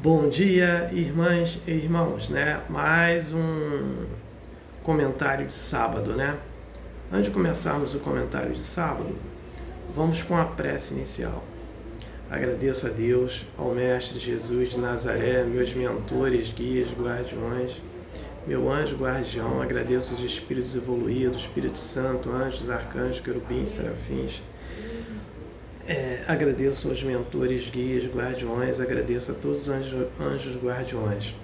Bom dia, irmãs e irmãos, né? Mais um comentário de sábado, né? Antes de começarmos o comentário de sábado, vamos com a prece inicial. Agradeço a Deus, ao Mestre Jesus de Nazaré, meus mentores, guias, guardiões, meu anjo guardião, agradeço os espíritos evoluídos, Espírito Santo, anjos, arcanjos, querubins, serafins. Agradeço aos mentores, guias, guardiões, agradeço a todos os anjos guardiões.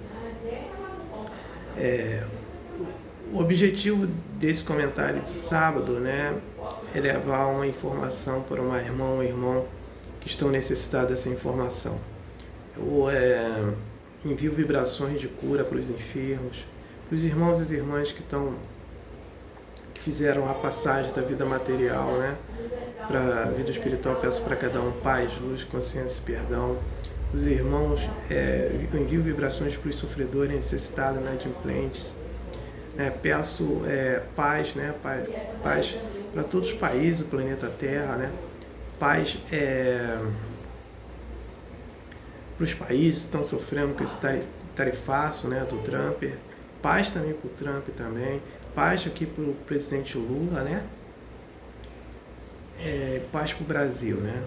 O objetivo desse comentário de sábado, né, é levar uma informação para uma irmã ou irmão que estão necessitados dessa informação. Eu envio vibrações de cura para os enfermos, para os irmãos e as irmãs que fizeram a passagem da vida material, né, para a vida espiritual. Peço para cada um paz, luz, consciência e perdão. Os irmãos, eu envio vibrações para os sofredores necessitados, inadimplentes. Peço paz, né, paz para todos os países do planeta Terra, né, paz para os países que estão sofrendo com esse tarifaço, né, do Trump, paz também para o Trump também, paz aqui para o presidente Lula, né, paz para o Brasil, né.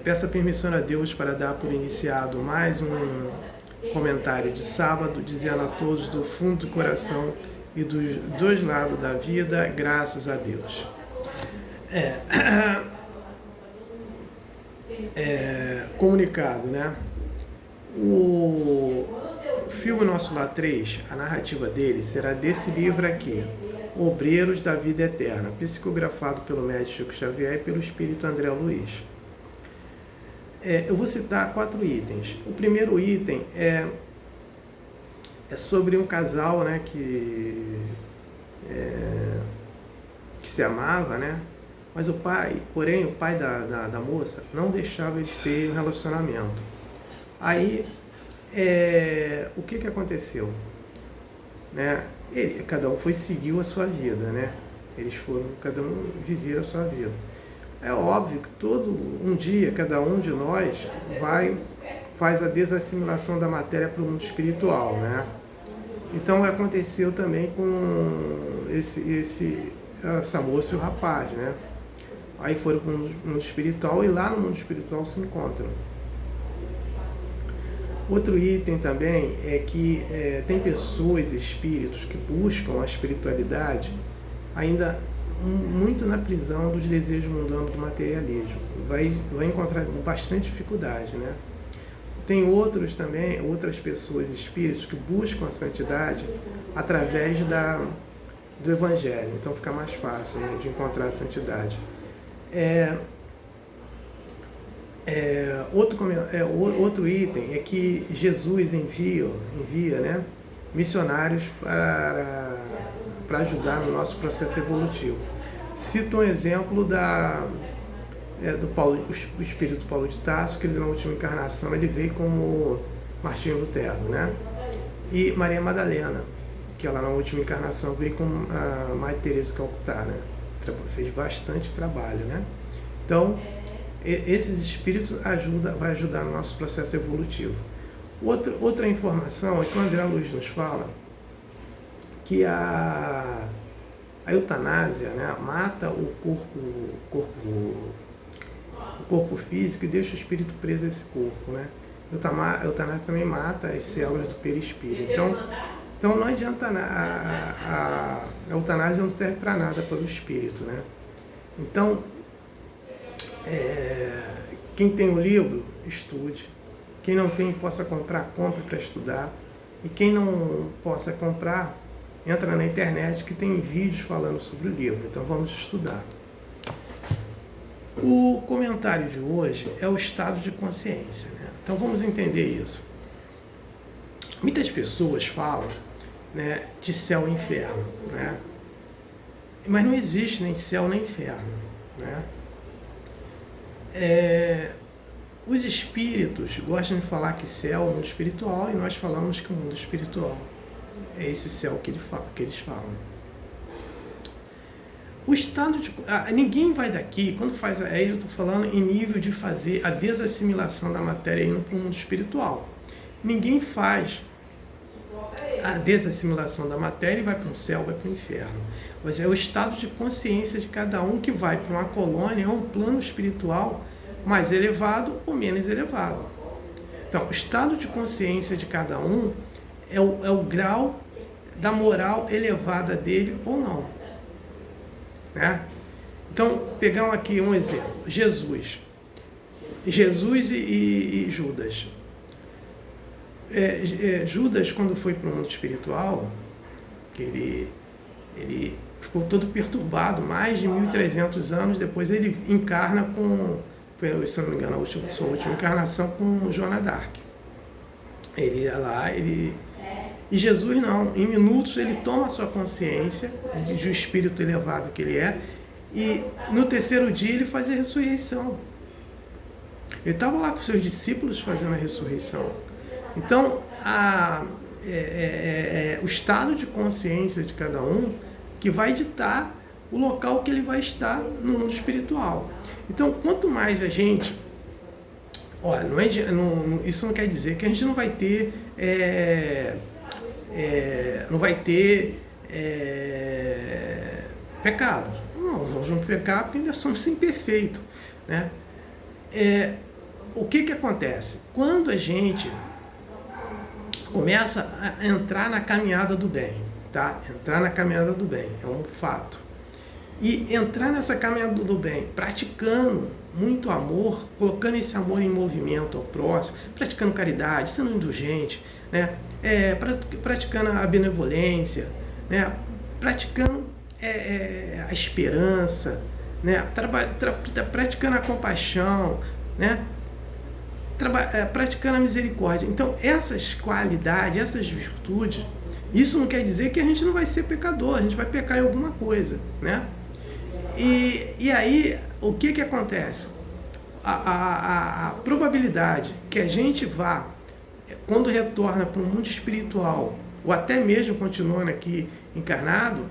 Peço a permissão a Deus para dar por iniciado mais um comentário de sábado, dizendo a todos do fundo do coração e dos dois lados da vida, graças a Deus. Comunicado, né? O filme Nosso Lar 3, a narrativa dele será desse livro aqui, Obreiros da Vida Eterna, psicografado pelo médico Chico Xavier e pelo espírito André Luiz. Eu vou citar 4 itens. O primeiro item é sobre um casal, né, que se amava, né, mas o pai da moça não deixava eles terem um relacionamento. Aí, o que aconteceu? Né? Cada um seguiu a sua vida, né? Cada um viveu a sua vida. É óbvio que um dia, cada um de nós faz a desassimilação da matéria para o mundo espiritual, né? Então aconteceu também com essa moça e o rapaz, né? Aí foram para o mundo espiritual e lá no mundo espiritual se encontram. Outro item também é que tem pessoas, espíritos que buscam a espiritualidade ainda muito na prisão dos desejos mundanos do materialismo. Vai encontrar bastante dificuldade, né? Tem outras pessoas, espíritos, que buscam a santidade através do Evangelho. Então fica mais fácil, né, de encontrar a santidade. Outro item é que Jesus envia, né, missionários para ajudar no nosso processo evolutivo. Cito um exemplo do espírito Paulo de Tarso, que ele, na última encarnação ele veio como Martinho Lutero, né? E Maria Madalena, que ela na última encarnação veio como a Mãe Teresa de Calcutá, né? Fez bastante trabalho, né? Então, esses espíritos vai ajudar no nosso processo evolutivo. Outra informação é que o André Luiz nos fala que a eutanásia, né, mata o corpo físico e deixa o espírito preso a esse corpo, né? A eutanásia também mata as células do perispírito. Então não adianta, a eutanásia não serve para nada para o espírito, né? Então, quem tem o livro, estude. Quem não tem, possa comprar, compre para estudar. E quem não possa comprar, entra na internet que tem vídeos falando sobre o livro. Então vamos estudar. O comentário de hoje é o estado de consciência, né? Então vamos entender isso. Muitas pessoas falam, né, de céu e inferno, né? Mas não existe nem céu nem inferno, né? Os espíritos gostam de falar que céu é o mundo espiritual, e nós falamos que o mundo espiritual é esse céu que eles falam. o estado de... ninguém vai daqui, quando faz... Aí eu estou falando em nível de fazer a desassimilação da matéria indo para o mundo espiritual. Ninguém faz a desassimilação da matéria e vai para um céu, vai para o inferno. Mas é o estado de consciência de cada um que vai para uma colônia, um plano espiritual mais elevado ou menos elevado. Então, o estado de consciência de cada um é o grau da moral elevada dele ou não. Né? Então, pegamos aqui um exemplo. Jesus e Judas. Judas, quando foi para o mundo espiritual, que ele ficou todo perturbado, mais de 1.300 anos depois ele encarna com, se não me engano, sua última encarnação com Joana d'Arc. Ele ia lá, e Jesus não, em minutos ele toma a sua consciência de um espírito elevado que ele é, e no terceiro dia ele faz a ressurreição. Ele estava lá com seus discípulos fazendo a ressurreição. Então, o estado de consciência de cada um que vai ditar o local que ele vai estar no mundo espiritual. Então, quanto mais a gente... Olha, isso não quer dizer que a gente não vai ter... pecados. Não, nós vamos pecar porque ainda somos imperfeitos. Né? O que acontece? Quando a gente começa a entrar na caminhada do bem, tá? Entrar na caminhada do bem, é um fato. E entrar nessa caminhada do bem, praticando muito amor, colocando esse amor em movimento ao próximo, praticando caridade, sendo indulgente, né? Praticando a benevolência, né? Praticando a esperança, né? Praticando a compaixão, né? Praticando a misericórdia. Então, essas qualidades, essas virtudes, isso não quer dizer que a gente não vai ser pecador, a gente vai pecar em alguma coisa, né? E aí, o que acontece? A probabilidade que a gente vá, quando retorna para o mundo espiritual, ou até mesmo continuando aqui encarnado,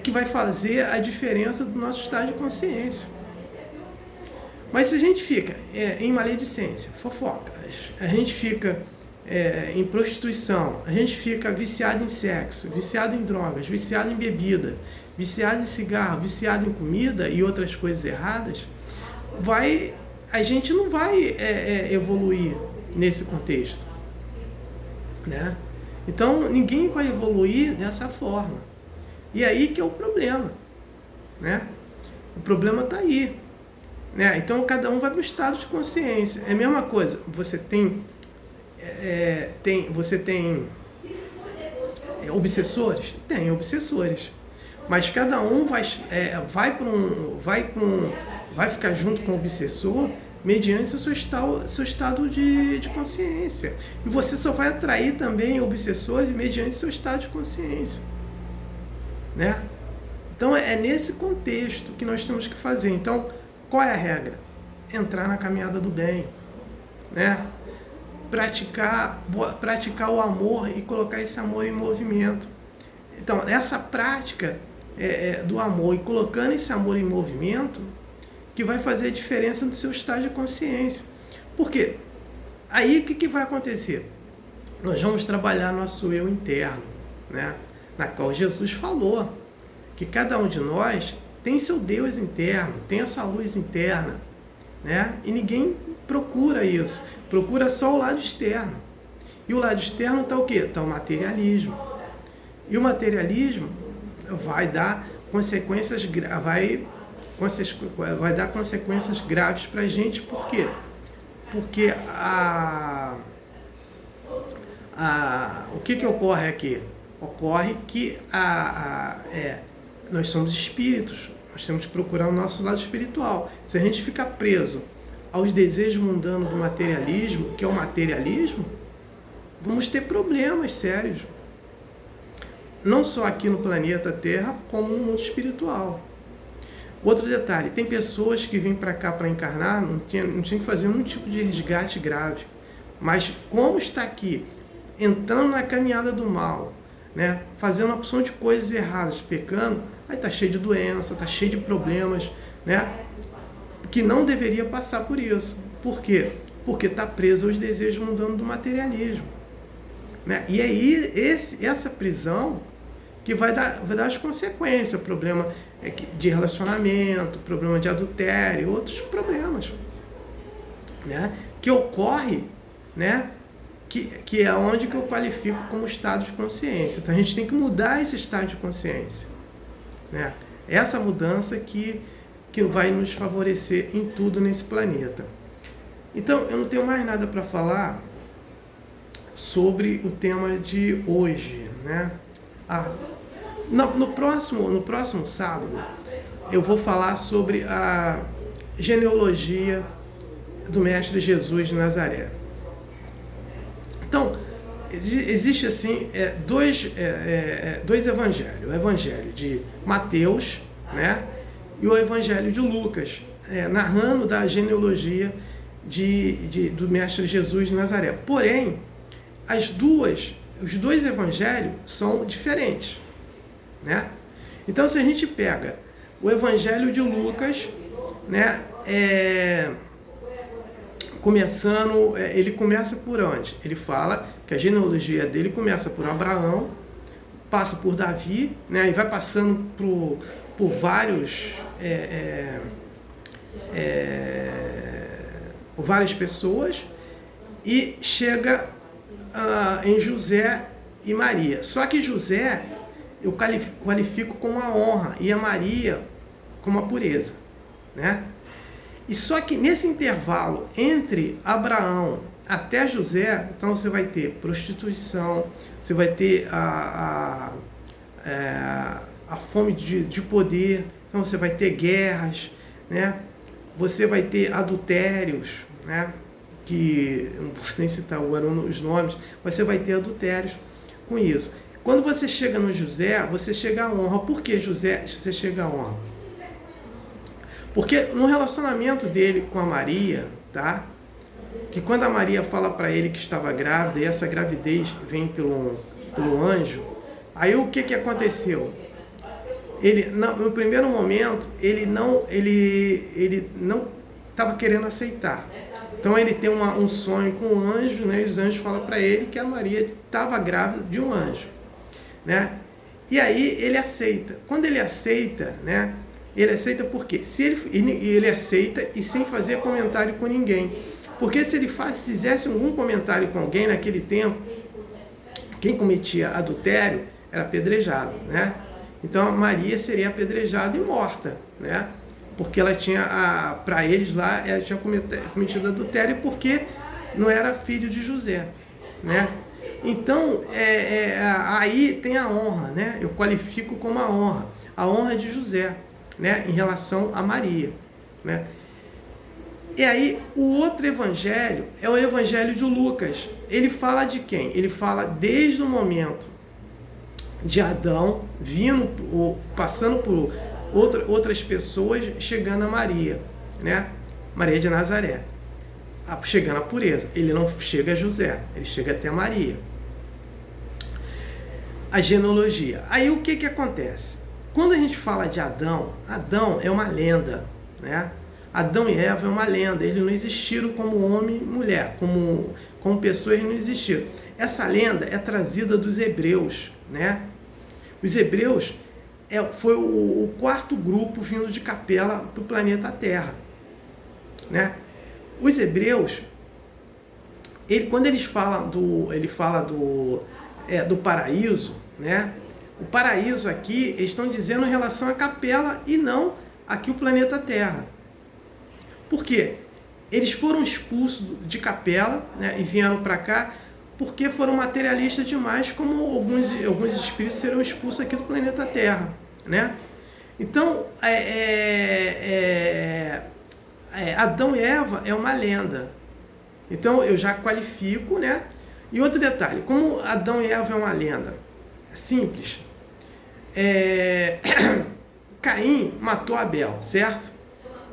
que vai fazer a diferença do nosso estado de consciência. Mas se a gente fica em maledicência, fofocas, a gente fica em prostituição, a gente fica viciado em sexo, viciado em drogas, viciado em bebida, viciado em cigarro, viciado em comida e outras coisas erradas, a gente não vai evoluir nesse contexto. Né? Então, ninguém vai evoluir dessa forma. E aí que é o problema. Né? O problema está aí. Né? Então, cada um vai para o estado de consciência. É a mesma coisa. Você tem obsessores? Tem obsessores. Mas cada um vai ficar junto com o obsessor mediante o seu estado de consciência. E você só vai atrair também obsessores mediante o seu estado de consciência. Né? Então, é nesse contexto que nós temos que fazer. Então, qual é a regra? Entrar na caminhada do bem, né? Praticar o amor e colocar esse amor em movimento. Então, essa prática do amor e colocando esse amor em movimento que vai fazer a diferença no seu estado de consciência. Por quê? Aí, o que vai acontecer? Nós vamos trabalhar nosso eu interno, né? Na qual Jesus falou que cada um de nós tem seu Deus interno, tem a sua luz interna, né? E ninguém procura isso, procura só o lado externo. E o lado externo está o quê? Está o materialismo. E o materialismo vai dar consequências graves para a gente. Por quê? Porque o que ocorre aqui? Ocorre que nós somos espíritos. Nós temos que procurar o nosso lado espiritual. Se a gente ficar preso aos desejos mundanos do materialismo, que é o materialismo, vamos ter problemas sérios. Não só aqui no planeta Terra, como no mundo espiritual. Outro detalhe, tem pessoas que vêm para cá para encarnar, não tinha que fazer nenhum tipo de resgate grave. Mas como está aqui, entrando na caminhada do mal, né, fazendo uma opção de coisas erradas, pecando, Aí está cheio de doença, está cheio de problemas, né? Que não deveria passar por isso. Por quê? Porque está preso aos desejos mundanos do materialismo, né? E aí essa prisão que vai dar as consequências, problema de relacionamento, problema de adultério, outros problemas, né? Que ocorre, né? Que é onde que eu qualifico como estado de consciência. Então a gente tem que mudar esse estado de consciência, né? Essa mudança que vai nos favorecer em tudo nesse planeta. Então eu não tenho mais nada para falar sobre o tema de hoje, né? No próximo sábado eu vou falar sobre a genealogia do Mestre Jesus de Nazaré. Então, existe assim dois evangelhos. O evangelho de Mateus, né, e o evangelho de Lucas, narrando da genealogia do Mestre Jesus de Nazaré. Porém, os dois evangelhos são diferentes, né? Então, se a gente pega o evangelho de Lucas, né, ele começa por onde? Ele fala que a genealogia dele começa por Abraão, passa por Davi, né, e vai passando por várias pessoas e chega em José e Maria. Só que José eu qualifico como a honra e a Maria como a pureza, né? E só que nesse intervalo entre Abraão até José, então você vai ter prostituição, você vai ter a fome de poder, então você vai ter guerras, né? Você vai ter adultérios, né? Que eu não vou nem citar agora os nomes, mas você vai ter adultérios com isso. Quando você chega no José, você chega à honra. Por que José você chega à honra? Porque no relacionamento dele com a Maria, tá? Que quando a Maria fala para ele que estava grávida, e essa gravidez vem pelo anjo, aí o que aconteceu? Ele, no primeiro momento, ele não estava querendo aceitar. Então ele tem um sonho com o anjo, né? E os anjos falam para ele que a Maria estava grávida de um anjo, né? E aí ele aceita. Quando ele aceita, né? Ele aceita por quê? Ele aceita e sem fazer comentário com ninguém. Porque se ele fizesse algum comentário com alguém naquele tempo, quem cometia adultério era apedrejado, né? Então a Maria seria apedrejada e morta, né? Porque ela tinha, para eles lá, ela tinha cometido adultério porque não era filho de José, né? Então, aí tem a honra, né? Eu qualifico como a honra de José, né? Em relação a Maria, né? E aí, o outro evangelho é o evangelho de Lucas. Ele fala de quem? Ele fala desde o momento de Adão, passando por outras pessoas, chegando a Maria, né? Maria de Nazaré, chegando à pureza. Ele não chega a José, ele chega até Maria. A genealogia. Aí o que acontece? Quando a gente fala de Adão é uma lenda, né? Adão e Eva é uma lenda, eles não existiram como homem e mulher, como pessoas eles não existiram. Essa lenda é trazida dos hebreus, né? Os hebreus foi o quarto grupo vindo de Capela para o planeta Terra, né? Os hebreus, quando ele fala do paraíso, né? O paraíso aqui, eles estão dizendo em relação à Capela e não aqui o planeta Terra. Por quê? Eles foram expulsos de Capela, né, e vieram para cá porque foram materialistas demais, como alguns espíritos serão expulsos aqui do planeta Terra, né? Então, Adão e Eva é uma lenda. Então, eu já qualifico, né? E outro detalhe, como Adão e Eva é uma lenda, simples. Caim matou Abel, certo?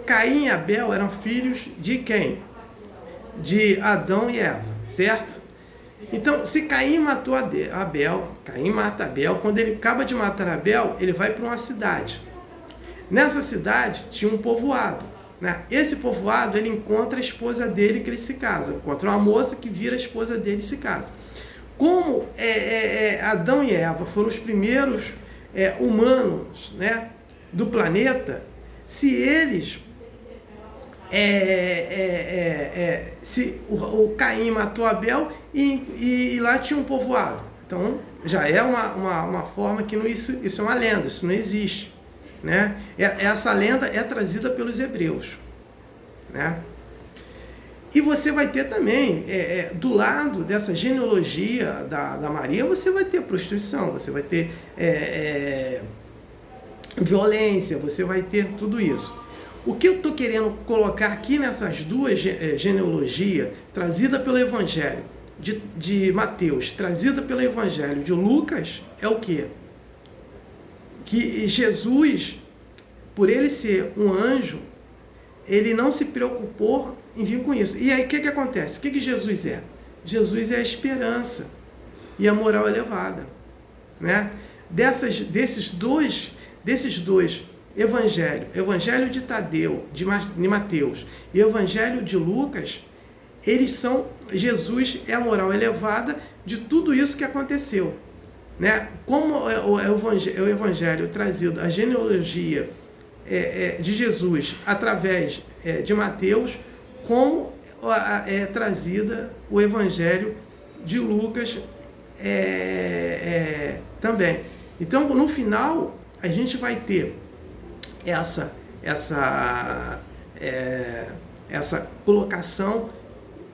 Caim e Abel eram filhos de quem? De Adão e Eva, certo? Então, se Caim matou Abel, Caim mata Abel, quando ele acaba de matar Abel, ele vai para uma cidade. Nessa cidade tinha um povoado, né? Esse povoado, ele encontra a esposa dele, que ele se casa. Encontra uma moça que vira a esposa dele e se casa. Como Adão e Eva foram os primeiros humanos, né, do planeta, se eles... se o Caim matou Abel e lá tinha um povoado. Então, já é uma forma que não, isso é uma lenda, isso não existe, né? Essa lenda é trazida pelos hebreus, né? E você vai ter também, do lado dessa genealogia da Maria, você vai ter prostituição, você vai ter violência, você vai ter tudo isso. O que eu estou querendo colocar aqui nessas duas genealogias, trazida pelo Evangelho de Mateus, trazida pelo Evangelho de Lucas, é o quê? Que Jesus, por ele ser um anjo, ele não se preocupou em vir com isso. E aí o que acontece? O que Jesus é? Jesus é a esperança e a moral elevada, né? Desses dois Evangelho de Tadeu, de Mateus e Evangelho de Lucas, eles são... Jesus é a moral elevada de tudo isso que aconteceu, né? Como é o Evangelho trazido, a genealogia de Jesus através de Mateus, como é trazida o Evangelho de Lucas também. Então, no final, a gente vai ter essa colocação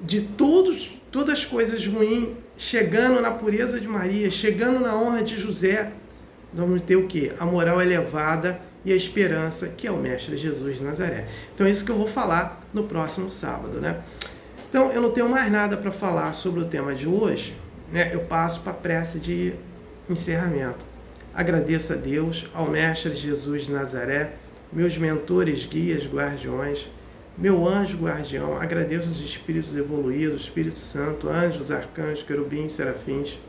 de todas as coisas ruins, chegando na pureza de Maria, chegando na honra de José. Vamos ter o quê? A moral elevada e a esperança, que é o Mestre Jesus de Nazaré. Então é isso que eu vou falar no próximo sábado, né? Então eu não tenho mais nada para falar sobre o tema de hoje, né? Eu passo para a prece de encerramento. Agradeço a Deus, ao Mestre Jesus de Nazaré, meus mentores, guias, guardiões, meu anjo guardião, agradeço os espíritos evoluídos, Espírito Santo, anjos, arcanjos, querubins, serafins,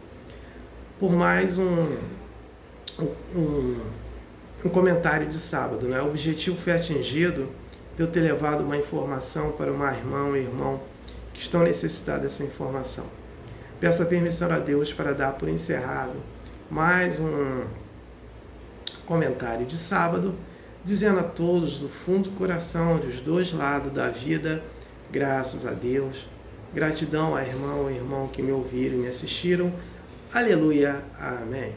por mais um comentário de sábado, né? O objetivo foi atingido de eu ter levado uma informação para uma irmã e irmão que estão necessitados dessa informação. Peço a permissão a Deus para dar por encerrado mais um comentário de sábado, dizendo a todos do fundo do coração, dos dois lados da vida, graças a Deus, gratidão a irmão e irmão que me ouviram e me assistiram. Aleluia, amém.